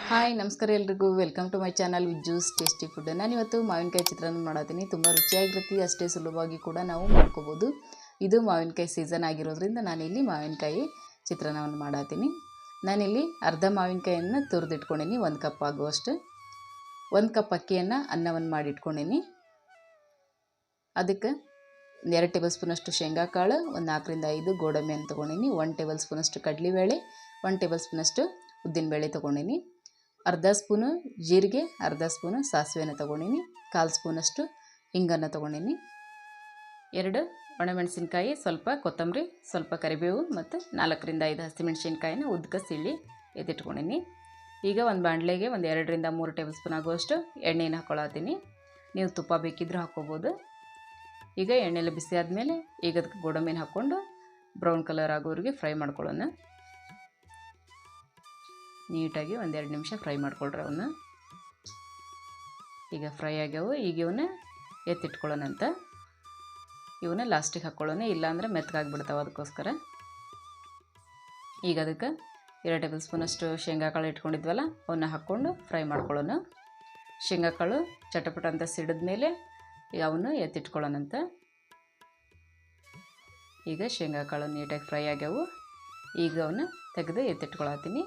Hi ನಮಸ್ಕಾರ ಎಲ್ರಿಗೂ welcome to my channel Vijju's tasty food. ನಾನು ಇವತ್ತು ಮಾವಿನಕಾಯಿ ಚಿತ್ರಾನ್ನ ಮಾಡತ್ತೀನಿ. ತುಂಬ ರುಚಿಯಾಗಿರುತ್ತೆ, ಅಷ್ಟೇ ಸುಲಭವಾಗಿ ಕೂಡ ನಾವು ಮಾಡ್ಕೋಬೋದು. ಇದು ಮಾವಿನಕಾಯಿ ಸೀಸನ್ ಆಗಿರೋದ್ರಿಂದ ನಾನಿಲ್ಲಿ ಮಾವಿನಕಾಯಿ ಚಿತ್ರಾನ್ನವನ್ನು ಮಾಡತ್ತೀನಿ. ನಾನಿಲ್ಲಿ ಅರ್ಧ ಮಾವಿನಕಾಯಿಯನ್ನು ತುರಿದಿಟ್ಕೊಂಡೀನಿ, 1 ಕಪ್ ಆಗುವಷ್ಟು. 1 ಕಪ್ ಅಕ್ಕಿಯನ್ನು ಅನ್ನವನ್ನು ಮಾಡಿಟ್ಕೊಂಡೀನಿ. ಅದಕ್ಕೆ 2 ಟೇಬಲ್ ಸ್ಪೂನಷ್ಟು ಶೇಂಗಾ ಕಾಳು, ಒಂದು 4 ರಿಂದ 5 ಗೋಡಂಬಿಯನ್ನು ತೊಗೊಂಡಿನಿ, 1 ಟೇಬಲ್ ಸ್ಪೂನಷ್ಟು ಕಡಲೆಬೇಳೆ, 1 ಟೇಬಲ್ ಸ್ಪೂನಷ್ಟು ಉದ್ದಿನಬೇಳೆ ತೊಗೊಂಡಿನಿ, ಅರ್ಧ ಸ್ಪೂನು ಜೀರಿಗೆ, ಅರ್ಧ ಸ್ಪೂನು ಸಾಸಿವೆನ ತೊಗೊಂಡಿನಿ, 1/4 ಸ್ಪೂನಷ್ಟು ಹಿಂಗನ್ನು ತೊಗೊಂಡಿನಿ, 2 ಒಣಮೆಣಸಿನ್ಕಾಯಿ, ಸ್ವಲ್ಪ ಕೊತ್ತಂಬರಿ, ಸ್ವಲ್ಪ ಕರಿಬೇವು ಮತ್ತು 4 ರಿಂದ 5 ಹಸಿಮೆಣಸಿನ್ಕಾಯಿನ ಉದ್ದಕ್ಕೆ ಸಿಳ್ಳಿ ಎತ್ತಿಟ್ಕೊಂಡಿನಿ. ಈಗ ಒಂದು ಬಾಣಲೆಗೆ ಒಂದು 2 ರಿಂದ 3 ಟೇಬಲ್ ಸ್ಪೂನ್ ಆಗುವಷ್ಟು ಎಣ್ಣೆನ ಹಾಕ್ಕೊಳತ್ತೀನಿ. ನೀವು ತುಪ್ಪ ಬೇಕಿದ್ರೂ ಹಾಕ್ಕೋಬೋದು. ಈಗ ಎಣ್ಣೆಲ್ಲ ಬಿಸಿ ಆದಮೇಲೆ ಈಗ ಅದಕ್ಕೆ ಗೋಡಂಬಿನ ಹಾಕ್ಕೊಂಡು ಬ್ರೌನ್ ಕಲರ್ ಆಗೋವರೆಗೆ ಫ್ರೈ ಮಾಡ್ಕೊಳ್ಳೋಣ. ನೀಟಾಗಿ 1-2 ನಿಮಿಷ ಫ್ರೈ ಮಾಡ್ಕೊಳ್ರಿ ಅವನ್ನ. ಈಗ ಫ್ರೈ ಆಗ್ಯಾವು. ಈಗ ಇವನ್ನ ಎತ್ತಿಟ್ಕೊಳ್ಳೋಣಂತ. ಇವನ್ನ ಲಾಸ್ಟಿಗೆ ಹಾಕ್ಕೊಳ್ಳೋಣ, ಇಲ್ಲಾಂದರೆ ಮೆತ್ತಗಾಗ್ಬಿಡ್ತಾವೆ, ಅದಕ್ಕೋಸ್ಕರ. ಈಗ ಅದಕ್ಕೆ 2 ಟೇಬಲ್ ಸ್ಪೂನಷ್ಟು ಶೇಂಗಾ ಕಾಳು ಇಟ್ಕೊಂಡಿದ್ವಲ್ಲ ಅವನ್ನ ಹಾಕ್ಕೊಂಡು ಫ್ರೈ ಮಾಡ್ಕೊಳ್ಳೋಣ. ಶೇಂಗಾ ಕಾಳು ಚಟಪಟ ಅಂತ ಸಿಡಿದ ಮೇಲೆ ಈಗ ಅವನ್ನ ಎತ್ತಿಟ್ಕೊಳ್ಳೋಣಂತ. ಈಗ ಶೇಂಗಾ ಕಾಳು ನೀಟಾಗಿ ಫ್ರೈ ಆಗ್ಯಾವು. ಈಗ ಅವನ್ನ ತೆಗೆದು ಎತ್ತಿಟ್ಕೊಳತ್ತೀನಿ.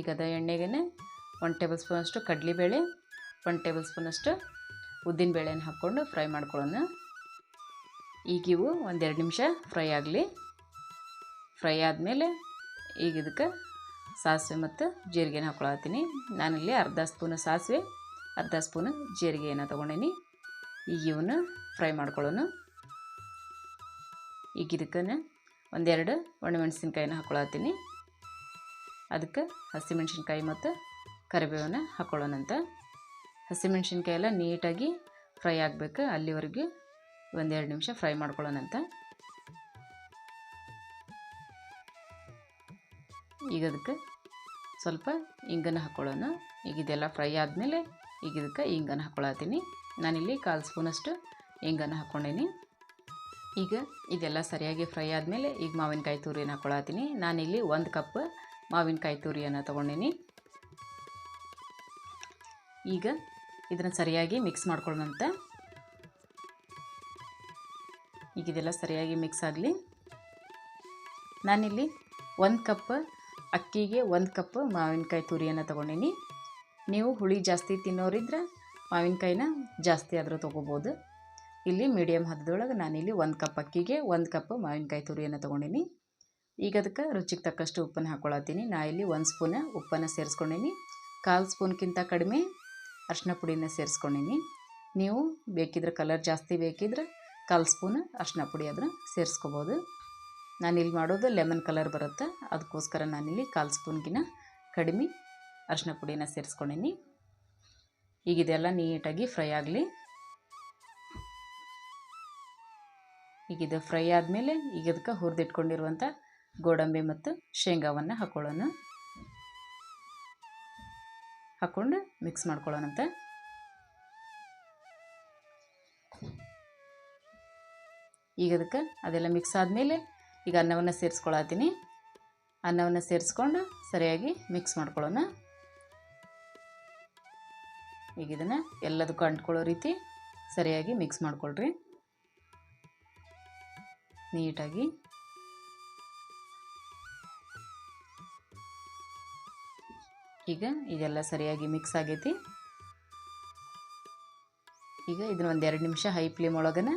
ಈಗ ಅದ ಎಣ್ಣೆಗೆ 1 ಟೇಬಲ್ ಸ್ಪೂನಷ್ಟು ಕಡಲೆಬೇಳೆ, 1 ಟೇಬಲ್ ಸ್ಪೂನಷ್ಟು ಉದ್ದಿನಬೇಳೆನ ಹಾಕ್ಕೊಂಡು ಫ್ರೈ ಮಾಡ್ಕೊಳ್ಳೋಣ. ಈಗ ಇವು 1-2 ನಿಮಿಷ ಫ್ರೈ ಆಗಲಿ. ಫ್ರೈ ಆದಮೇಲೆ ಈಗ ಇದಕ್ಕೆ ಸಾಸಿವೆ ಮತ್ತು ಜೀರಿಗೆನ ಹಾಕ್ಕೊಳತ್ತೀನಿ. ನಾನಿಲ್ಲಿ ಅರ್ಧ ಸ್ಪೂನು ಸಾಸಿವೆ, ಅರ್ಧ ಸ್ಪೂನು ಜೀರಿಗೆಯನ್ನು ತೊಗೊಂಡೀನಿ. ಈಗ ಇವನ್ನ ಫ್ರೈ ಮಾಡ್ಕೊಳ್ಳೋಣ. ಈಗ ಇದಕ್ಕೆ 1-2 ಒಣಮೆಣಸಿನ್ಕಾಯಿನ ಹಾಕ್ಕೊಳತ್ತೀನಿ. ಅದಕ್ಕೆ ಹಸಿಮೆಣ್ಸಿನ್ಕಾಯಿ ಮತ್ತು ಕರಿಬೇವನ್ನ ಹಾಕ್ಕೊಳ್ಳೋಣಂತ. ಹಸಿಮೆಣ್ಸಿನ್ಕಾಯಿ ಎಲ್ಲ ನೀಟಾಗಿ ಫ್ರೈ ಆಗಬೇಕು, ಅಲ್ಲಿವರೆಗೆ 1-2 ನಿಮಿಷ ಫ್ರೈ ಮಾಡ್ಕೊಳ್ಳೋಣಂತ. ಈಗ ಅದಕ್ಕೆ ಸ್ವಲ್ಪ ಇಂಗನ್ನು ಹಾಕ್ಕೊಳ್ಳೋಣ. ಈಗ ಇದೆಲ್ಲ ಫ್ರೈ ಆದಮೇಲೆ ಈಗ ಇದಕ್ಕೆ ಇಂಗನ್ನು ಹಾಕ್ಕೊಳತ್ತೀನಿ. ನಾನಿಲ್ಲಿ 1/4 ಸ್ಪೂನಷ್ಟು ಇಂಗನ್ನು ಹಾಕ್ಕೊಂಡೀನಿ. ಈಗ ಇದೆಲ್ಲ ಸರಿಯಾಗಿ ಫ್ರೈ ಆದಮೇಲೆ ಈಗ ಮಾವಿನಕಾಯಿ ತುರಿನ ಹಾಕ್ಕೊಳತ್ತೀನಿ. ನಾನಿಲ್ಲಿ 1 ಕಪ್ ಮಾವಿನಕಾಯಿ ತುರಿಯನ್ನು ತೊಗೊಂಡೀನಿ. ಈಗ ಇದನ್ನು ಸರಿಯಾಗಿ ಮಿಕ್ಸ್ ಮಾಡ್ಕೊಳ್ಳೋಣಂತ. ಈಗ ಇದೆಲ್ಲ ಸರಿಯಾಗಿ ಮಿಕ್ಸ್ ಆಗಲಿ. ನಾನಿಲ್ಲಿ 1 ಕಪ್ ಅಕ್ಕಿಗೆ 1 ಕಪ್ ಮಾವಿನಕಾಯಿ ತುರಿಯನ್ನು ತೊಗೊಂಡೀನಿ. ನೀವು ಹುಳಿ ಜಾಸ್ತಿ ತಿನ್ನೋರಿದ್ರೆ ಮಾವಿನಕಾಯಿನ ಜಾಸ್ತಿ ಆದರೂ ತೊಗೋಬೋದು. ಇಲ್ಲಿ ಮೀಡಿಯಮ್ ಹದದೊಳಗೆ ನಾನಿಲ್ಲಿ 1 ಕಪ್ ಅಕ್ಕಿಗೆ 1 ಕಪ್ ಮಾವಿನಕಾಯಿ ತುರಿಯನ್ನು ತೊಗೊಂಡೀನಿ. ಈಗ ಅದಕ್ಕೆ ರುಚಿಗೆ ತಕ್ಕಷ್ಟು ಉಪ್ಪನ್ನು ಹಾಕ್ಕೊಳತ್ತೀನಿ. ನಾ ಇಲ್ಲಿ 1 ಸ್ಪೂನ್ ಉಪ್ಪನ್ನು ಸೇರಿಸ್ಕೊಂಡೀನಿ. 1/4 ಸ್ಪೂನ್ಗಿಂತ ಕಡಿಮೆ ಅರಿಶಿನ ಪುಡಿನ ಸೇರಿಸ್ಕೊಂಡೀನಿ. ನೀವು ಬೇಕಿದ್ರೆ ಕಲರ್ ಜಾಸ್ತಿ ಬೇಕಿದ್ರೆ 1/4 ಸ್ಪೂನ್ ಅರಿಶಿನ ಪುಡಿ ಆದ್ರೆ ಸೇರಿಸ್ಕೋಬೋದು. ನಾನಿಲ್ಲಿ ಮಾಡೋದು ಲೆಮನ್ ಕಲರ್ ಬರುತ್ತೆ, ಅದಕ್ಕೋಸ್ಕರ ನಾನಿಲ್ಲಿ 1/4 ಸ್ಪೂನ್ಗಿನ ಕಡಿಮೆ ಅರಿಶಿನ ಪುಡಿನ ಸೇರಿಸ್ಕೊಂಡೀನಿ. ಈಗ ಇದೆಲ್ಲ ನೀಟಾಗಿ ಫ್ರೈ ಆಗಲಿ. ಈಗ ಇದು ಫ್ರೈ ಆದಮೇಲೆ ಈಗ ಅದಕ್ಕೆ ಹುರಿದಿಟ್ಕೊಂಡಿರುವಂಥ ಗೋಡಂಬಿ ಮತ್ತು ಶೇಂಗಾವನ್ನು ಹಾಕ್ಕೊಳ್ಳೋಣ. ಹಾಕ್ಕೊಂಡು ಮಿಕ್ಸ್ ಮಾಡ್ಕೊಳ್ಳೋಣಂತ. ಈಗ ಅದಕ್ಕೆ ಅದೆಲ್ಲ ಮಿಕ್ಸ್ ಆದಮೇಲೆ ಈಗ ಅನ್ನವನ್ನು ಸೇರಿಸ್ಕೊಳತ್ತೀನಿ. ಅನ್ನವನ್ನು ಸೇರಿಸ್ಕೊಂಡು ಸರಿಯಾಗಿ ಮಿಕ್ಸ್ ಮಾಡ್ಕೊಳ್ಳೋಣ. ಈಗ ಇದನ್ನು ಎಲ್ಲದಕ್ಕೂ ಅಂಟ್ಕೊಳ್ಳೋ ರೀತಿ ಸರಿಯಾಗಿ ಮಿಕ್ಸ್ ಮಾಡ್ಕೊಳ್ರಿ ನೀಟಾಗಿ. ಈಗ ಇದೆಲ್ಲ ಸರಿಯಾಗಿ ಮಿಕ್ಸ್ ಆಗೈತಿ. ಈಗ ಇದನ್ನು 1-2 ನಿಮಿಷ ಹೈ ಫ್ಲೇಮ್ ಒಳಗನ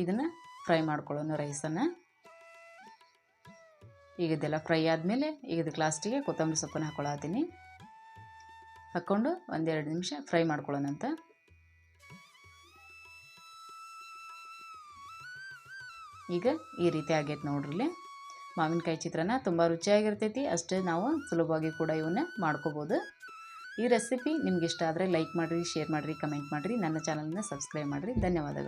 ಇದನ್ನು ಫ್ರೈ ಮಾಡ್ಕೊಳ್ಳೋಣ ರೈಸನ್ನು. ಈಗ ಇದೆಲ್ಲ ಫ್ರೈ ಆದಮೇಲೆ ಈಗ ಇದಕ್ಕೆ ಲಾಸ್ಟಿಗೆ ಕೊತ್ತಂಬರಿ ಸೊಪ್ಪನ್ನು ಹಾಕ್ಕೊಳತ್ತೀನಿ. ಹಾಕ್ಕೊಂಡು 1-2 ನಿಮಿಷ ಫ್ರೈ ಮಾಡ್ಕೊಳ್ಳೋಣಂತ. ಈಗ ಈ ರೀತಿ ಆಗೈತೆ ನೋಡ್ರಿ. ಮಾವಿನಕಾಯಿ ಚಿತ್ರಾನ್ನ ತುಂಬ ರುಚಿಯಾಗಿರ್ತೈತಿ, ಅಷ್ಟೇ ನಾವು ಸುಲಭವಾಗಿ ಕೂಡ ಇವನ್ನ ಮಾಡ್ಕೋಬೋದು. ಈ ರೆಸಿಪಿ ನಿಮ್ಗೆ ಇಷ್ಟ ಆದರೆ ಲೈಕ್ ಮಾಡಿರಿ, ಶೇರ್ ಮಾಡಿರಿ, ಕಮೆಂಟ್ ಮಾಡಿರಿ, ನನ್ನ ಚಾನಲ್ನ ಸಬ್ಸ್ಕ್ರೈಬ್ ಮಾಡಿರಿ. ಧನ್ಯವಾದಗಳು.